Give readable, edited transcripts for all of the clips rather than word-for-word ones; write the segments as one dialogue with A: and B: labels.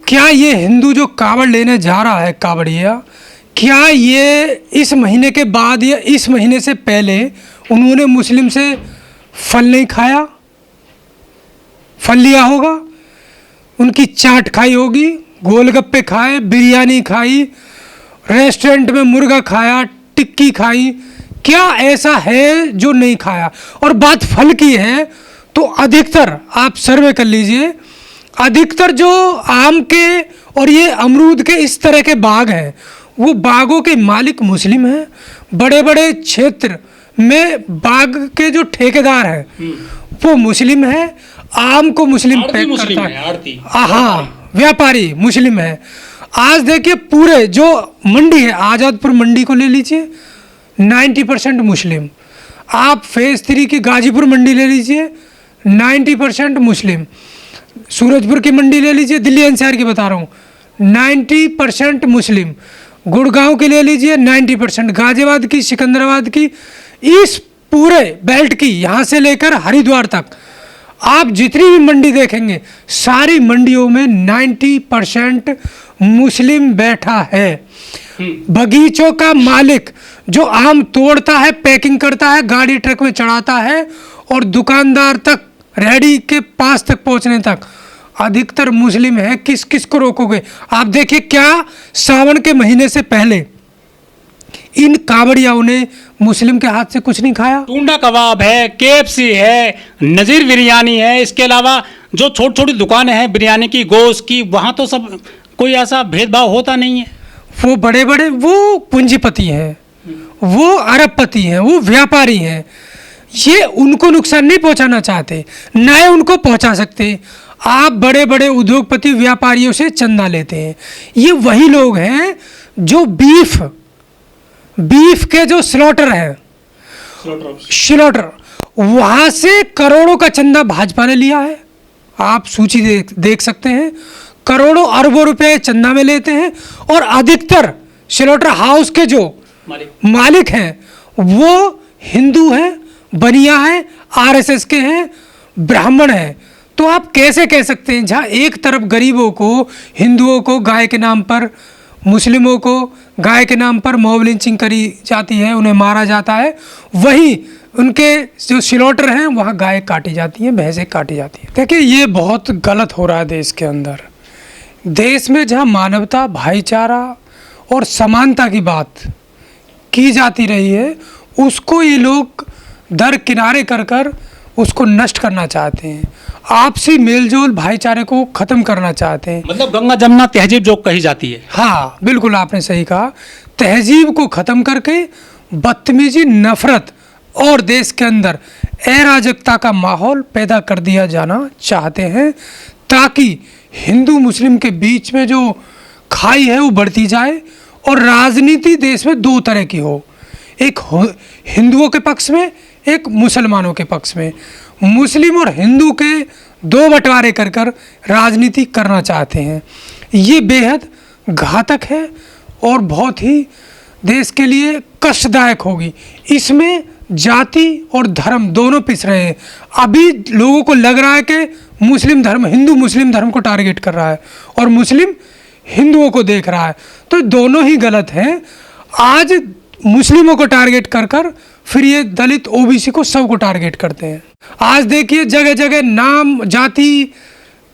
A: क्या ये हिंदू जो कावड़ लेने जा रहा है, कावड़िया, क्या ये इस महीने के बाद या इस महीने से पहले उन्होंने मुस्लिम से फल नहीं खाया, फल लिया होगा, उनकी चाट खाई होगी, गोलगप्पे खाए, बिरयानी खाई, रेस्टोरेंट में मुर्गा खाया, टिक्की खाई, क्या ऐसा है जो नहीं खाया? और बात फल की है तो अधिकतर आप सर्वे कर लीजिए, अधिकतर जो आम के और ये अमरूद के इस तरह के बाग हैं, वो बागों के मालिक मुस्लिम हैं। बड़े बड़े क्षेत्र में बाग के जो ठेकेदार हैं वो मुस्लिम हैं। आम को मुस्लिम पैक करता है, हाँ, व्यापारी मुस्लिम है। आज देखिए पूरे जो मंडी है, आज़ादपुर मंडी को ले लीजिए, 90% मुस्लिम। आप फेज 3 की गाजीपुर मंडी ले लीजिए, 90% मुस्लिम। सूरजपुर की मंडी ले लीजिए, दिल्ली एनसीआर की बता रहा हूँ, 90% मुस्लिम। गुड़गांव की ले लीजिए, 90%। गाजियाबाद की, सिकंदराबाद की, इस पूरे बेल्ट की, यहाँ से लेकर हरिद्वार तक आप जितनी भी मंडी देखेंगे, सारी मंडियों में 90% मुस्लिम बैठा है। बगीचों का मालिक जो आम तोड़ता है, पैकिंग करता है, गाड़ी ट्रक में चढ़ाता है, और दुकानदार तक, रेहड़ी के पास तक पहुंचने तक अधिकतर मुस्लिम है। किस किस को रोकोगे? आप देखिए, क्या सावन के महीने से पहले इन कावड़ियाओं ने मुस्लिम के हाथ से कुछ नहीं खाया?
B: टूंडा कबाब है, केएफसी है, नज़ीर बिरयानी है, इसके अलावा जो छोटी छोटी दुकानें हैं बिरयानी की, गोश्त की, वहाँ तो सब कोई ऐसा भेदभाव होता नहीं है।
A: वो बड़े बड़े वो पूंजीपति हैं, वो अरबपति हैं, वो व्यापारी हैं। ये उनको नुकसान नहीं पहुंचाना चाहते, न ही उनको पहुंचा सकते। आप बड़े बड़े उद्योगपति व्यापारियों से चंदा लेते हैं। ये वही लोग हैं जो बीफ के जो स्लॉटर हैं, स्लॉटर, वहाँ से करोड़ों का चंदा भाजपा ने लिया है। आप सूची देख सकते हैं, करोड़ों अरबों रुपए चंदा में लेते हैं। और अधिकतर स्लॉटर हाउस के जो मालिक हैं वो हिंदू हैं, बनिया हैं, आरएसएस के हैं, ब्राह्मण हैं। तो आप कैसे कह सकते हैं, जहाँ एक तरफ गरीबों को, हिंदुओं को गाय के नाम पर, मुस्लिमों को गाय के नाम पर मॉब लिंचिंग करी जाती है, उन्हें मारा जाता है, वहीं उनके जो स्लॉटर हैं वहाँ गाय काटी जाती हैं, भैंसें काटी जाती हैं। देखिए, ये बहुत गलत हो रहा है देश के अंदर। देश में जहाँ मानवता, भाईचारा और समानता की बात की जाती रही है, उसको ये लोग दरकिनारे कर उसको नष्ट करना चाहते हैं। आपसी मेलजोल, भाईचारे को ख़त्म करना चाहते हैं।
B: मतलब गंगा जमुना तहजीब जो कही जाती है।
A: हाँ, बिल्कुल आपने सही कहा। तहजीब को ख़त्म करके बदतमीजी, नफरत और देश के अंदर अराजकता का माहौल पैदा कर दिया जाना चाहते हैं, ताकि हिंदू मुस्लिम के बीच में जो खाई है वो बढ़ती जाए। और राजनीति देश में दो तरह की हो, एक हिंदुओं के पक्ष में, एक मुसलमानों के पक्ष में। मुस्लिम और हिंदू के दो बंटवारे कर राजनीति करना चाहते हैं। ये बेहद घातक है और बहुत ही देश के लिए कष्टदायक होगी। इसमें जाति और धर्म दोनों पिस रहे हैं। अभी लोगों को लग रहा है कि मुस्लिम धर्म, हिंदू मुस्लिम धर्म को टारगेट कर रहा है और मुस्लिम हिंदुओं को देख रहा है, तो दोनों ही गलत हैं। आज मुस्लिमों को टारगेट कर फिर ये दलित, ओबीसी को, सबको टारगेट करते हैं। आज देखिए, जगह जगह नाम, जाति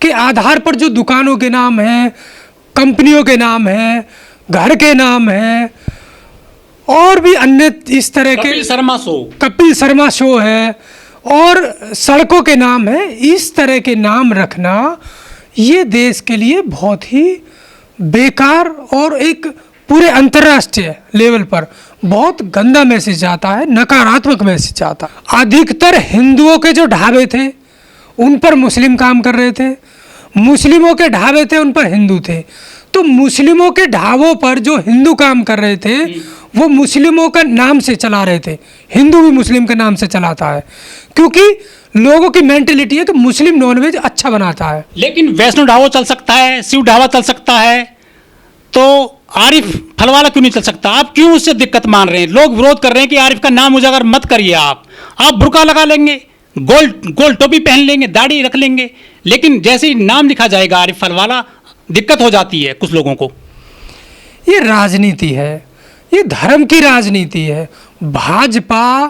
A: के आधार पर जो दुकानों के नाम हैं, कंपनियों के नाम हैं, घर के नाम हैं, और भी अन्य इस तरह के, कपिल शर्मा शो है, और सड़कों के नाम है। इस तरह के नाम रखना ये देश के लिए बहुत ही बेकार और एक पूरे अंतर्राष्ट्रीय लेवल पर बहुत गंदा मैसेज जाता है, नकारात्मक मैसेज आता है। अधिकतर हिंदुओं के जो ढाबे थे उन पर मुस्लिम काम कर रहे थे, मुस्लिमों के ढाबे थे उन पर हिंदू थे। तो मुस्लिमों के ढाबों पर जो हिंदू काम कर रहे थे वो मुस्लिमों का नाम से चला रहे थे, हिंदू भी मुस्लिम के नाम से चलाता है, क्योंकि लोगों की मेंटेलिटी है कि मुस्लिम नॉनवेज अच्छा बनाता है।
B: लेकिन वैष्णो ढाबा चल सकता है, शिव ढाबा चल सकता है, तो आरिफ फलवाला क्यों नहीं चल सकता? आप क्यों उससे दिक्कत मान रहे हैं? लोग विरोध कर रहे हैं कि आरिफ का नाम उजागर मत करिए। आप बुर्का लगा लेंगे, गोल टोपी पहन लेंगे, दाढ़ी रख लेंगे, लेकिन जैसे ही नाम लिखा जाएगा आरिफ फलवाला, दिक्कत हो जाती है कुछ लोगों को।
A: ये राजनीति है, ये धर्म की राजनीति है। भाजपा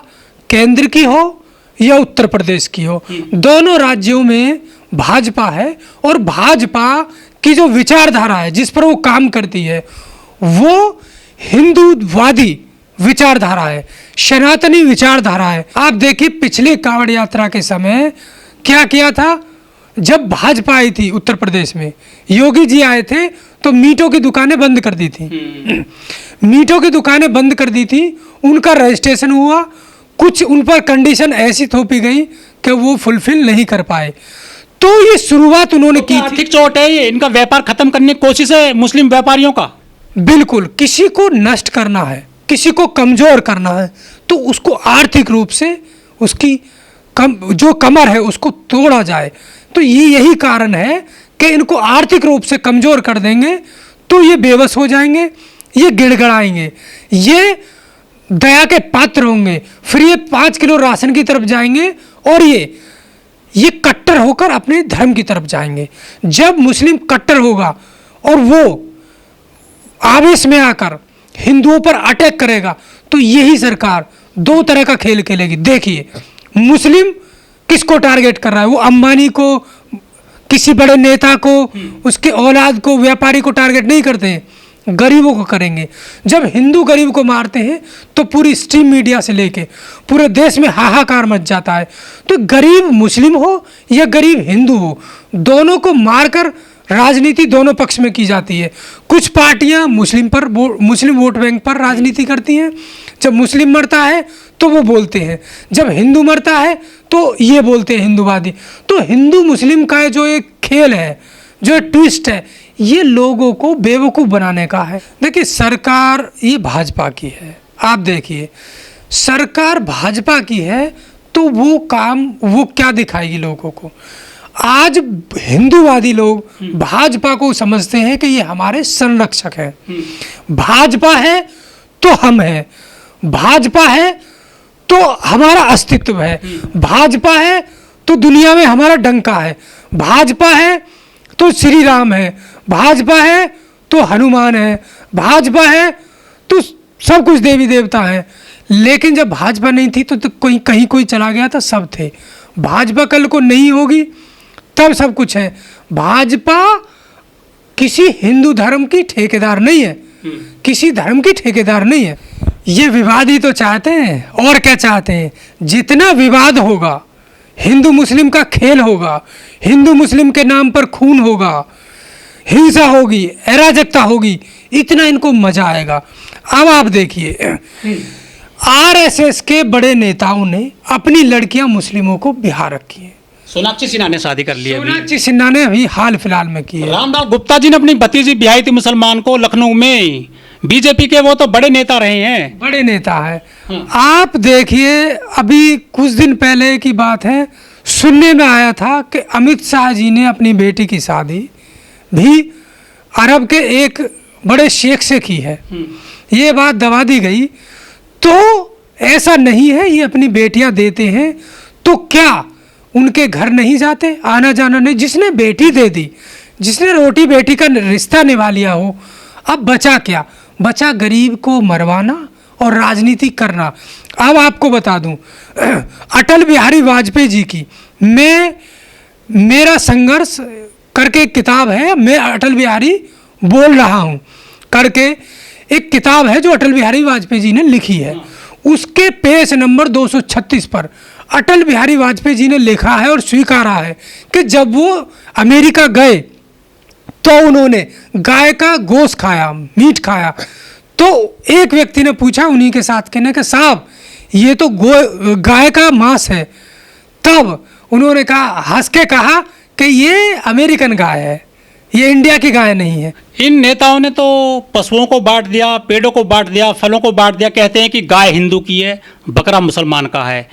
A: केंद्र की हो या उत्तर प्रदेश की हो, दोनों राज्यों में भाजपा है और भाजपा की जो विचारधारा है जिस पर वो काम करती है वो हिंदूवादी विचारधारा है, सनातनी विचारधारा है। आप देखिए पिछले कांवड़ यात्रा के समय क्या किया था। जब भाजपा आई थी उत्तर प्रदेश में, योगी जी आए थे तो मीटों की दुकानें बंद कर दी थी। मीटों की दुकानें बंद कर दी थी, उनका रजिस्ट्रेशन हुआ, कुछ उन पर कंडीशन ऐसी थोपी गई कि वो फुलफिल नहीं कर पाए। तो ये शुरुआत उन्होंने की थी।
B: आर्थिक चोट है ये, इनका व्यापार खत्म करने की कोशिश है मुस्लिम व्यापारियों का।
A: बिल्कुल, किसी को नष्ट करना है, किसी को कमजोर करना है तो उसको आर्थिक रूप से उसकी जो कमर है उसको तोड़ा जाए। तो ये यही कारण है कि इनको आर्थिक रूप से कमजोर कर देंगे तो ये बेबस हो जाएंगे, ये गिड़गड़ाएंगे, ये दया के पात्र होंगे, फिर ये 5 किलो राशन की तरफ जाएंगे और ये कट्टर होकर अपने धर्म की तरफ जाएंगे। जब मुस्लिम कट्टर होगा और वो आवेश में आकर हिंदुओं पर अटैक करेगा तो यही सरकार 2 तरह का खेल खेलेगी। देखिए मुस्लिम किसको टारगेट कर रहा है, वो अंबानी को, किसी बड़े नेता को, उसके औलाद को, व्यापारी को टारगेट नहीं करते हैं, गरीबों को करेंगे। जब हिंदू गरीब को मारते हैं तो पूरी स्ट्रीम मीडिया से लेके पूरे देश में हाहाकार मच जाता है। तो गरीब मुस्लिम हो या गरीब हिंदू हो, दोनों को मारकर राजनीति दोनों पक्ष में की जाती है। कुछ पार्टियां मुस्लिम वोट बैंक पर राजनीति करती हैं। जब मुस्लिम मरता है तो वो बोलते हैं, जब हिंदू मरता है तो ये बोलते हैं हिंदूवादी। तो हिंदू मुस्लिम का जो एक खेल है, जो ट्विस्ट है, ये लोगों को बेवकूफ़ बनाने का है। देखिए सरकार ये भाजपा की है, आप देखिए सरकार भाजपा की है तो वो काम वो क्या दिखाएगी लोगों को। आज हिंदूवादी लोग भाजपा को समझते हैं कि ये हमारे संरक्षक हैं। भाजपा है तो हम हैं, भाजपा है तो हमारा अस्तित्व है, भाजपा है तो दुनिया में हमारा डंका है, भाजपा है तो श्री राम है, भाजपा है तो हनुमान है, भाजपा है तो सब कुछ देवी देवता है। लेकिन जब भाजपा नहीं थी तो कोई कहीं कोई चला गया था, सब थे। भाजपा कल को नहीं होगी तब सब कुछ है। भाजपा किसी हिंदू धर्म की ठेकेदार नहीं है, किसी धर्म की ठेकेदार नहीं है। ये विवाद ही तो चाहते हैं, और क्या चाहते हैं। जितना विवाद होगा, हिंदू मुस्लिम का खेल होगा, हिंदू मुस्लिम के नाम पर खून होगा, हिंसा होगी, अराजकता होगी, इतना इनको मजा आएगा। अब आप देखिए आरएसएस के बड़े नेताओं ने अपनी लड़कियां मुस्लिमों को बिहार रखी हैं।
B: सोनाक्षी सिन्हा ने शादी कर ली है।
A: सोनाक्षी सिन्हा ने अभी हाल फिलहाल में की है।
B: रामदास गुप्ता जी ने अपनी भतीजी ब्याही थी मुसलमान को लखनऊ में। बीजेपी के वो तो बड़े नेता रहे हैं,
A: बड़े नेता है। आप देखिए अभी कुछ दिन पहले की बात है, सुनने में आया था कि अमित शाह जी ने अपनी बेटी की शादी भी अरब के एक बड़े शेख से की है। ये बात दबा दी गई। तो ऐसा नहीं है, ये अपनी बेटियां देते हैं तो क्या उनके घर नहीं जाते, आना जाना नहीं। जिसने बेटी दे दी, जिसने रोटी बेटी का रिश्ता निभा लिया हो, अब बचा क्या? बचा गरीब को मरवाना और राजनीति करना। अब आपको बता दूं अटल बिहारी वाजपेयी जी की मेरा संघर्ष करके एक किताब है, मैं अटल बिहारी बोल रहा हूं करके एक किताब है जो अटल बिहारी वाजपेयी जी ने लिखी है। उसके पेज नंबर 236 पर अटल बिहारी वाजपेयी जी ने लिखा है और स्वीकारा है कि जब वो अमेरिका गए तो उन्होंने गाय का गोश्त खाया, मीट खाया। तो एक व्यक्ति ने पूछा उन्हीं के साथ कहने कि साहब ये तो गाय का मांस है। तब उन्होंने कहा, हंस के कहा कि ये अमेरिकन गाय है, ये इंडिया की गाय नहीं है।
B: इन नेताओं ने तो पशुओं को बांट दिया, पेड़ों को बांट दिया, फलों को बांट दिया। कहते हैं कि गाय हिंदू की है, बकरा मुसलमान का है,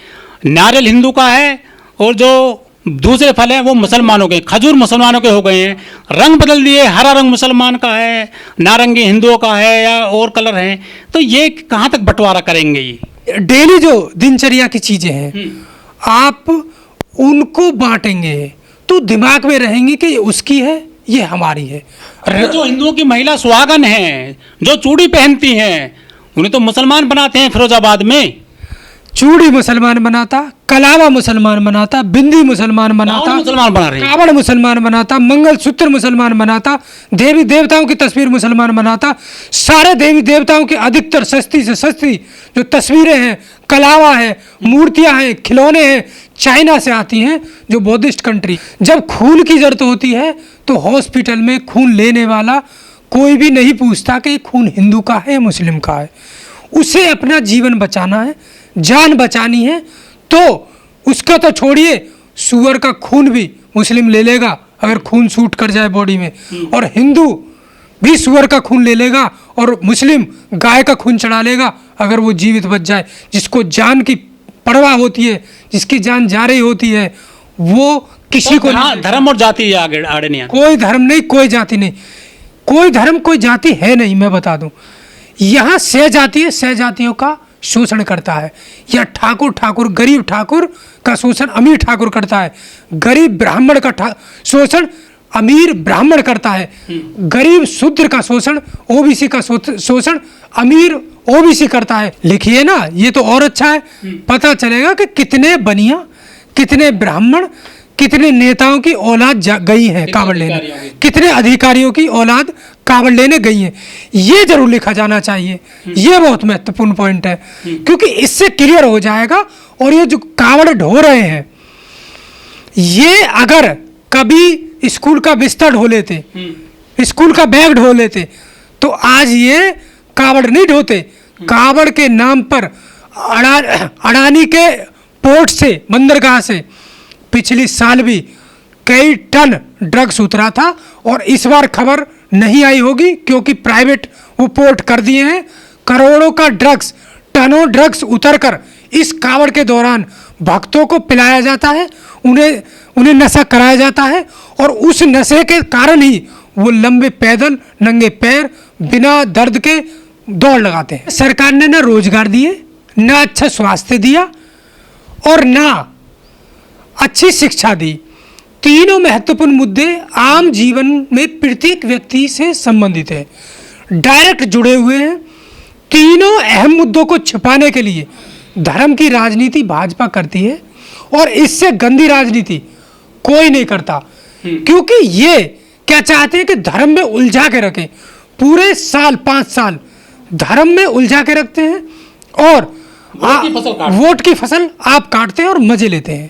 B: नारियल हिंदू का है और जो दूसरे फल हैं वो मुसलमानों के, खजूर मुसलमानों के हो गए हैं। रंग बदल दिए, हरा रंग मुसलमान का है, नारंगी हिंदुओं का है या और कलर हैं। तो ये कहाँ तक बंटवारा करेंगे? ये
A: डेली जो दिनचर्या की चीज़ें हैं आप उनको बांटेंगे तो दिमाग में रहेंगी कि ये उसकी है, ये हमारी है।
B: अरे जो हिंदुओं की महिला सुहागन हैं, जो चूड़ी पहनती हैं, उन्हें तो मुसलमान बनाते हैं फिरोजाबाद में।
A: चूड़ी मुसलमान बनाता, कलावा मुसलमान बनाता, बिंदी मुसलमान बनाता,
B: कावड़ मुसलमान बना रहे हैं।
A: कावड़ मुसलमान बनाता, मंगलसूत्र मुसलमान बनाता, देवी देवताओं की तस्वीर मुसलमान बनाता। सारे देवी देवताओं की अधिकतर सस्ती से सस्ती जो तस्वीरें हैं, कलावा है, मूर्तियां हैं, खिलौने हैं, चाइना से आती हैं, जो बौद्धिस्ट कंट्री। जब खून की जरूरत होती है तो हॉस्पिटल में खून लेने वाला कोई भी नहीं पूछता कि खून हिंदू का है या मुस्लिम का है। उसे अपना जीवन बचाना है, जान बचानी है, तो उसका तो छोड़िए, सुअर का खून भी मुस्लिम ले लेगा अगर खून सूट कर जाए बॉडी में, और हिंदू भी सुअर का खून ले लेगा, और मुस्लिम गाय का खून चढ़ा लेगा अगर वो जीवित बच जाए। जिसको जान की परवाह होती है, जिसकी जान जा रही होती है, वो किसी को नहीं,
B: धर्म और जाति आगे आड़े नहीं आते।
A: कोई धर्म नहीं, कोई जाति नहीं, कोई धर्म कोई जाति है नहीं। मैं बता दूं, यहाँ सह जाति है, सह जातियों का शोषण करता है। या ठाकुर गरीब ठाकुर का शोषण अमीर ठाकुर करता है, गरीब ब्राह्मण का शोषण अमीर ब्राह्मण करता है, गरीब शूद्र का शोषण ओबीसी का शोषण अमीर ओबीसी करता है। लिखिए ना, ये तो और अच्छा है, पता चलेगा कि कितने बनिया, कितने ब्राह्मण, कितने नेताओं की औलाद गई है कांवड़ लेने, कितने अधिकारियों की औलाद कांवड़ लेने गई है। ये जरूर लिखा जाना चाहिए। ये बहुत महत्वपूर्ण पॉइंट है, क्योंकि इससे क्लियर हो जाएगा। और ये जो कांवड़ ढो रहे हैं, ये अगर कभी स्कूल का बिस्तर ढो लेते, स्कूल का बैग ढो लेते, तो आज ये कांवड़ नहीं ढोते। कांवड़ के नाम पर अडानी के पोर्ट से, बंदरगाह से पिछली साल भी कई टन ड्रग्स उतरा था, और इस बार खबर नहीं आई होगी क्योंकि प्राइवेट वो पोर्ट कर दिए हैं। करोड़ों का ड्रग्स, टनों ड्रग्स उतरकर इस कांवड़ के दौरान भक्तों को पिलाया जाता है, उन्हें नशा कराया जाता है, और उस नशे के कारण ही वो लंबे पैदल नंगे पैर बिना दर्द के दौड़ लगाते हैं। सरकार ने ना रोजगार दिए, ना अच्छा स्वास्थ्य दिया, और ना अच्छी शिक्षा दी। तीनों महत्वपूर्ण मुद्दे आम जीवन में प्रत्येक व्यक्ति से संबंधित है, डायरेक्ट जुड़े हुए हैं। तीनों अहम मुद्दों को छिपाने के लिए धर्म की राजनीति भाजपा करती है, और इससे गंदी राजनीति कोई नहीं करता, क्योंकि ये क्या चाहते हैं कि धर्म में उलझा के रखें। पूरे साल 5 साल धर्म में उलझा के रखते हैं, और वोट की फसल आप काटते हैं और मजे लेते हैं।